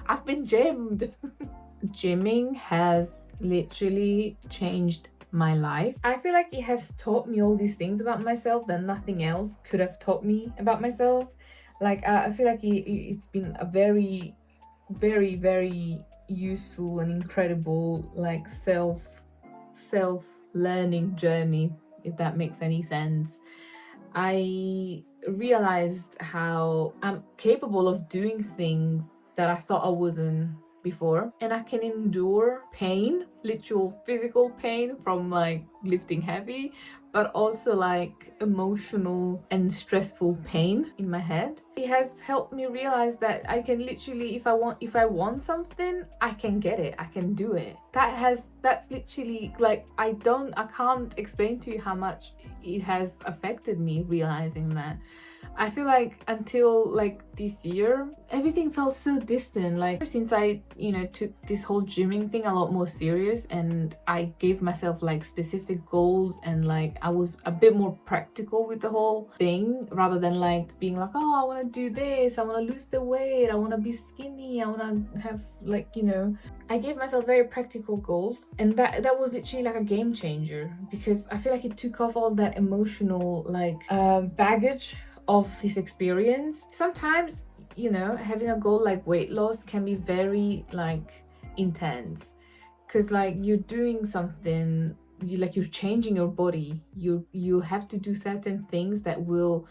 I've been gymmed. Gymming has literally changed my life. I feel like it has taught me all these things about myself that nothing else could have taught me about myself. Like I feel like it's been a very, very, very useful and incredible like self learning journey, if that makes any sense. I realized how I'm capable of doing things that I thought I wasn't before, and I can endure pain, literal physical pain from like lifting heavy, but also like emotional and stressful pain in my head. It has helped me realize that I can literally, if I want something, I can get it, I can do it. That's literally like, I can't explain to you how much it has affected me realizing that. I feel like until like this year, everything felt so distant. Like since I, took this whole gymming thing a lot more serious, and I gave myself like specific goals, and like I was a bit more practical with the whole thing rather than like being like, oh, I want to do this, I want to lose the weight, I want to be skinny, I want to have like, I gave myself very practical goals, and that was literally like a game changer, because I feel like it took off all that emotional like baggage of this experience. Sometimes, having a goal like weight loss can be very like intense, because like you're doing something, you're changing your body, you have to do certain things that will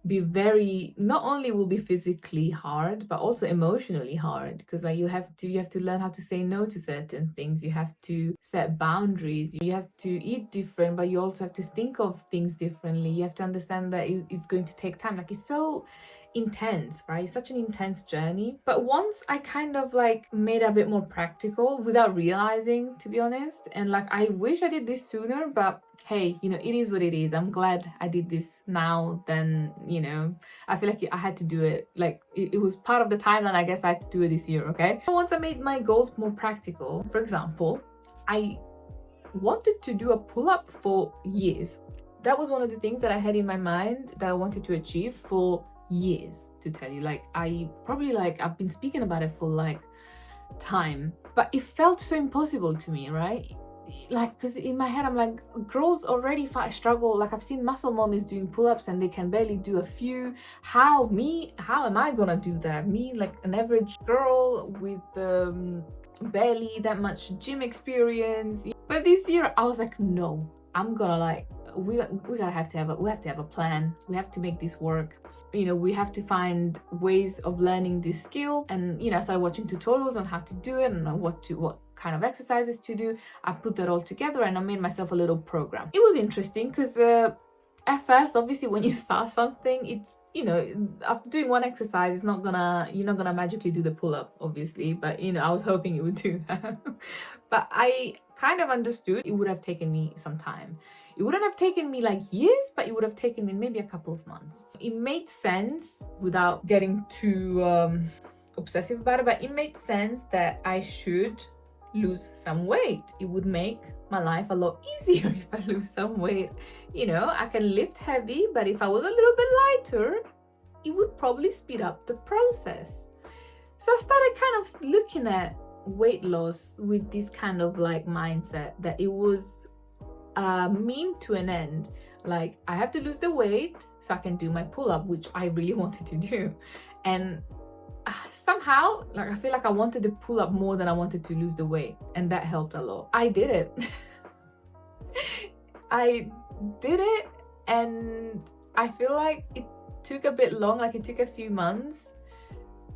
be very, not only will be physically hard but also emotionally hard, because like you have to learn how to say no to certain things, you have to set boundaries, you have to eat different, but you also have to think of things differently, you have to understand that it's going to take time. Like it's so intense, right? It's such an intense journey. But once I kind of like made it a bit more practical without realizing, to be honest, and like I wish I did this sooner, but hey, it is what it is. I'm glad I did this now than, I feel like I had to do it. Like it was part of the timeline. I guess I had to do it this year, okay? Once I made my goals more practical, for example, I wanted to do a pull-up for years. That was one of the things that I had in my mind that I wanted to achieve for years, to tell you. Like I've been speaking about it for like time, but it felt so impossible to me, right? Like, because in my head I'm like, girls already struggle. Like I've seen muscle mommies doing pull-ups and they can barely do a few. How am I gonna do that? Me, like an average girl with barely that much gym experience. But this year I was like, no, I'm gonna like, we have to have a plan. We have to make this work. We have to find ways of learning this skill. And I started watching tutorials on how to do it and what kind of exercises to do. I put that all together and I made myself a little program. It was interesting because at first, obviously, when you start something, it's after doing one exercise, you're not gonna magically do the pull-up, obviously, but I was hoping it would do that. But I kind of understood it would have taken me some time. It wouldn't have taken me like years, but it would have taken me maybe a couple of months. It made sense without getting too obsessive about it, but it made sense that I should lose some weight. It would make my life a lot easier if I lose some weight. I can lift heavy, but if I was a little bit lighter, it would probably speed up the process. So I started kind of looking at weight loss with this kind of like mindset that it was a mean to an end. Like I have to lose the weight so I can do my pull-up, which I really wanted to do. And somehow, like I feel like I wanted to pull up more than I wanted to lose the weight, and that helped a lot. I did it. I did it, and I feel like it took a bit long, like it took a few months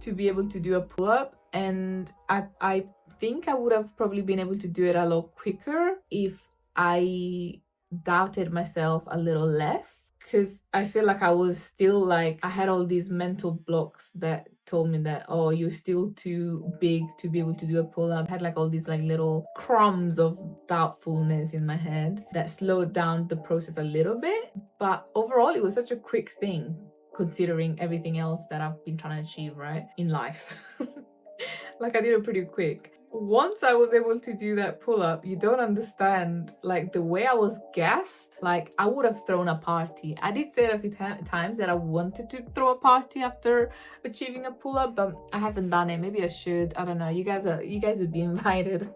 to be able to do a pull-up, and I think I would have probably been able to do it a lot quicker if I doubted myself a little less, because I feel like I was still like, I had all these mental blocks that told me that, oh, you're still too big to be able to do a pull-up. I had like all these like little crumbs of doubtfulness in my head that slowed down the process a little bit. But overall, it was such a quick thing considering everything else that I've been trying to achieve, right, in life. Like I did it pretty quick. once I was able to do that pull-up, you don't understand, like, the way I was gassed. Like, I would have thrown a party. I did say it a few times that I wanted to throw a party after achieving a pull-up, but I haven't done it. Maybe I should. I don't know. You guys would be invited.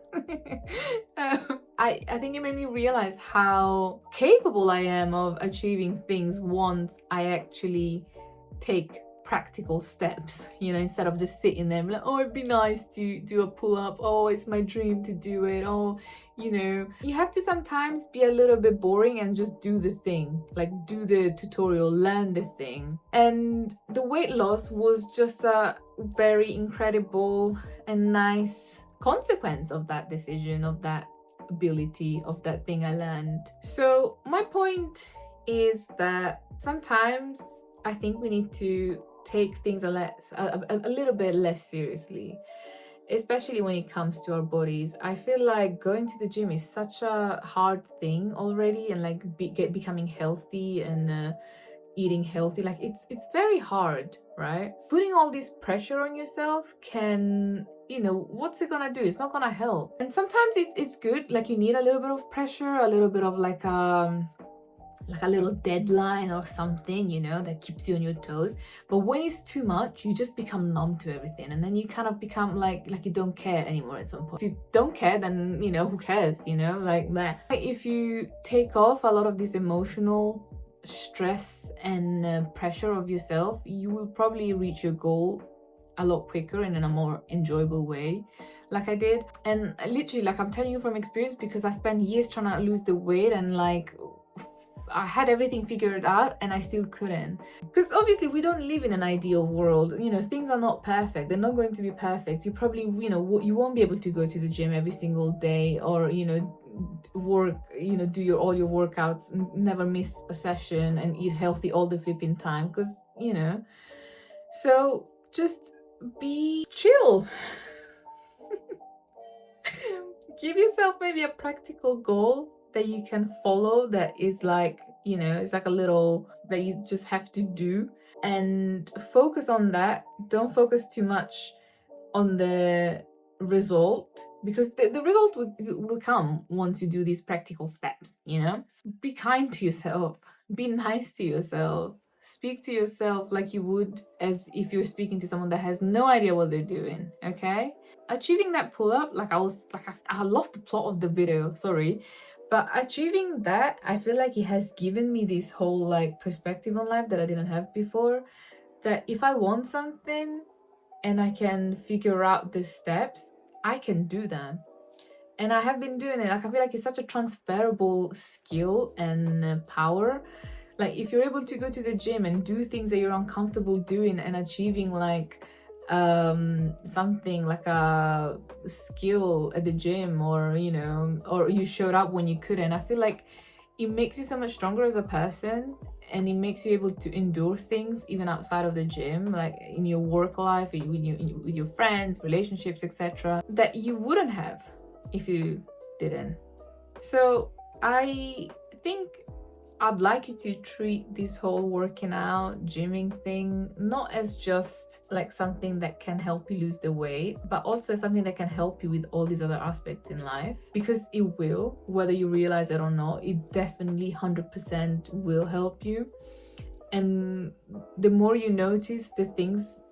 I think it made me realize how capable I am of achieving things once I actually take practical steps, instead of just sitting there and be like, oh, it'd be nice to do a pull-up, oh, it's my dream to do it, oh, you have to sometimes be a little bit boring and just do the thing, like do the tutorial, learn the thing. And the weight loss was just a very incredible and nice consequence of that decision, of that ability, of that thing I learned. So my point is that sometimes I think we need to take things a little bit less seriously, especially when it comes to our bodies. I feel like going to the gym is such a hard thing already, and like becoming healthy and eating healthy, like it's very hard, right? Putting all this pressure on yourself can, what's it gonna do? It's not gonna help. And sometimes it's good, like you need a little bit of pressure, a little bit of like a little deadline or something, that keeps you on your toes. But when it's too much, you just become numb to everything, and then you kind of become like you don't care anymore at some point. If you don't care, then who cares, like that. If you take off a lot of this emotional stress and pressure of yourself, you will probably reach your goal a lot quicker and in a more enjoyable way, like I did. And literally, like I'm telling you from experience, because I spent years trying to lose the weight, and like I had everything figured out and I still couldn't. Because obviously we don't live in an ideal world. Things are not perfect. They're not going to be perfect. You probably, you won't be able to go to the gym every single day, or, work, do all your workouts, never miss a session, and eat healthy all the flipping time. Because, so just be chill. Give yourself maybe a practical goal that you can follow, that is like, it's like a little that you just have to do, and focus on that. Don't focus too much on the result, because the result will come once you do these practical steps. Be kind to yourself, be nice to yourself, speak to yourself like you would as if you're speaking to someone that has no idea what they're doing. Okay, achieving that pull-up, I lost the plot of the video, sorry. But achieving that, I feel like it has given me this whole like perspective on life that I didn't have before. That if I want something and I can figure out the steps, I can do them. And I have been doing it. Like I feel like it's such a transferable skill and power. Like if you're able to go to the gym and do things that you're uncomfortable doing and achieving like something like a skill at the gym, or or you showed up when you couldn't, I feel like it makes you so much stronger as a person, and it makes you able to endure things even outside of the gym, like in your work life, with your friends, relationships, etc., that you wouldn't have if you didn't. So I think I'd like you to treat this whole working out, gymming thing, not as just like something that can help you lose the weight, but also something that can help you with all these other aspects in life. Because it will, whether you realize it or not, it definitely 100% will help you. And the more you notice the things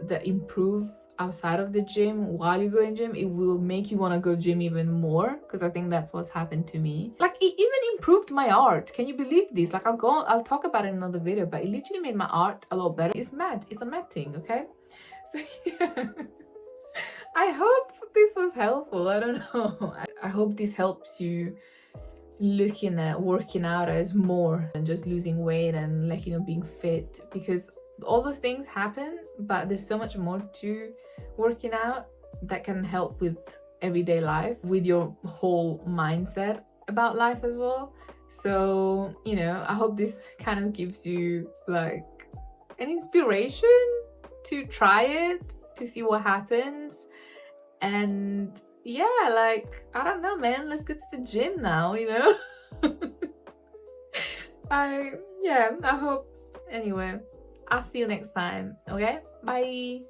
that improve outside of the gym while you go in gym, it will make you want to go gym even more, because I think that's what's happened to me. Like it even improved my art. Can you believe this? Like I'll talk about it in another video, but it literally made my art a lot better. It's a mad thing, okay? So yeah. I hope this was helpful. I don't know. I hope this helps you looking at working out as more than just losing weight and like being fit, because all those things happen, but there's so much more to working out that can help with everyday life, with your whole mindset about life as well. So I hope this kind of gives you like an inspiration to try it, to see what happens. And yeah, like I don't know, man, let's go to the gym now. I hope. Anyway, I'll see you next time. Okay, bye.